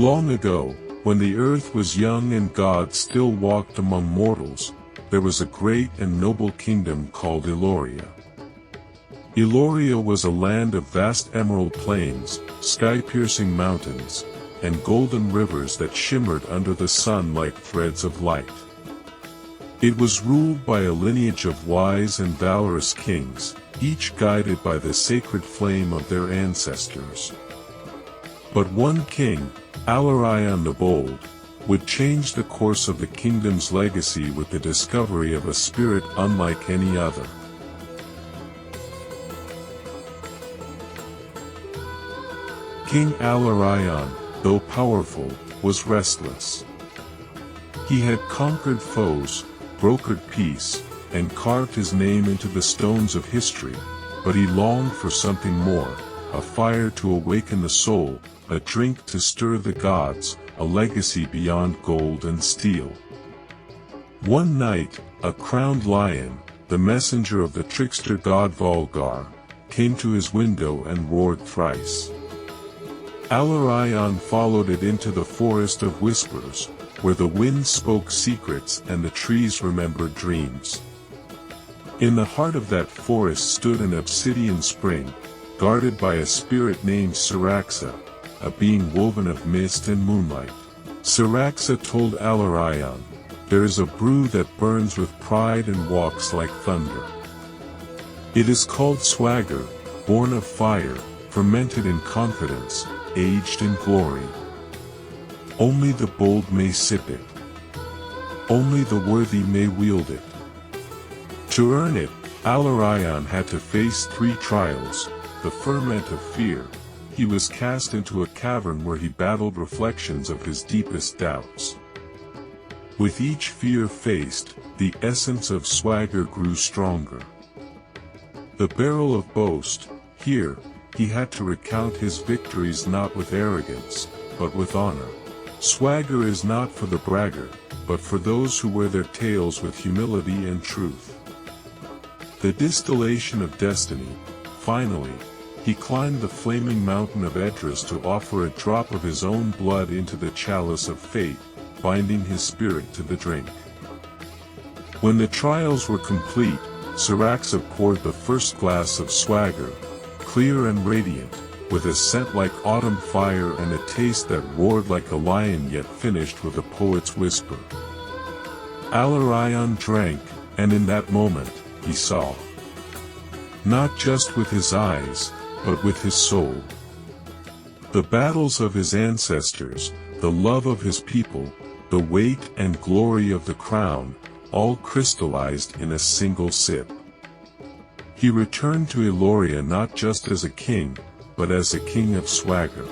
Long ago, when the earth was young and God still walked among mortals, there was a great and noble kingdom called Eloria. Eloria was a land of vast emerald plains, sky-piercing mountains, and golden rivers that shimmered under the sun like threads of light. It was ruled by a lineage of wise and valorous kings, each guided by the sacred flame of their ancestors. But one king, Alarion the Bold, would change the course of the kingdom's legacy with the discovery of a spirit unlike any other. King Alarion, though powerful, was restless. He had conquered foes, brokered peace, and carved his name into the stones of history, but he longed for something more, a fire to awaken the soul, a drink to stir the gods, a legacy beyond gold and steel. One night, a crowned lion, the messenger of the trickster god Volgar, came to his window and roared thrice. Alarion followed it into the forest of whispers, where the wind spoke secrets and the trees remembered dreams. In the heart of that forest stood an obsidian spring, guarded by a spirit named Syraxa, a being woven of mist and moonlight. Syraxa told Alarion, "There is a brew that burns with pride and walks like thunder. It is called swagger, born of fire, fermented in confidence, aged in glory. Only the bold may sip it. Only the worthy may wield it." To earn it, Alarion had to face 3 trials: the ferment of fear. He was cast into a cavern where he battled reflections of his deepest doubts. With each fear faced, the essence of swagger grew stronger. The barrel of boast, here, he had to recount his victories not with arrogance, but with honor. Swagger is not for the braggart, but for those who wear their tails with humility and truth. The distillation of destiny. Finally, he climbed the flaming mountain of Edris to offer a drop of his own blood into the chalice of fate, binding his spirit to the drink. When the trials were complete, Syraxa poured the first glass of swagger, clear and radiant, with a scent like autumn fire and a taste that roared like a lion yet finished with a poet's whisper. Alarion drank, and in that moment, he saw. Not just with his eyes, but with his soul. The battles of his ancestors, the love of his people, the weight and glory of the crown, all crystallized in a single sip. He returned to Eloria not just as a king, but as a king of swagger.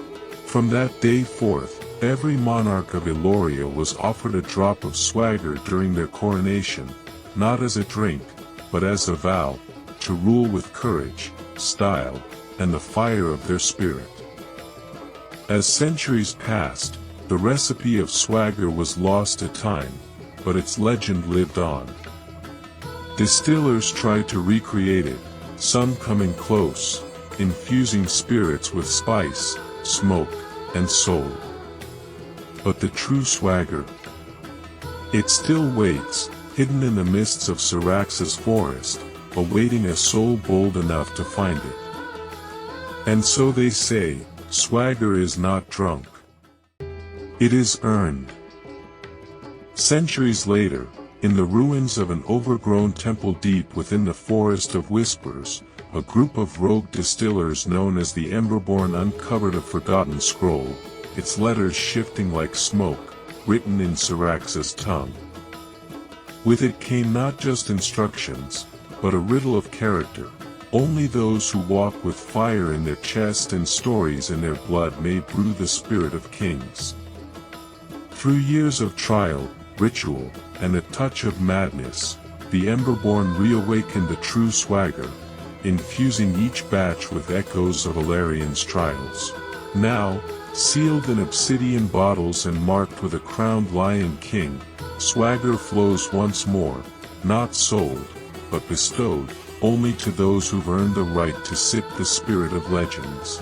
From that day forth, every monarch of Eloria was offered a drop of swagger during their coronation, not as a drink, but as a vow, to rule with courage, style, and the fire of their spirit. As centuries passed, the recipe of swagger was lost to time, but its legend lived on. Distillers tried to recreate it, some coming close, infusing spirits with spice, smoke, and soul. But the true swagger, it still waits, hidden in the mists of Syraxa's forest, awaiting a soul bold enough to find it. And so they say, swagger is not drunk. It is earned. Centuries later, in the ruins of an overgrown temple deep within the Forest of Whispers, a group of rogue distillers known as the Emberborn uncovered a forgotten scroll, its letters shifting like smoke, written in Syraxa's tongue. With it came not just instructions, but a riddle of character. Only those who walk with fire in their chest and stories in their blood may brew the spirit of kings. Through years of trial, ritual, and a touch of madness, the Emberborn reawakened the true swagger, infusing each batch with echoes of Alarion's trials. Now, sealed in obsidian bottles and marked with a crowned lion king, swagger flows once more, not sold, but bestowed, only to those who've earned the right to sip the spirit of legends.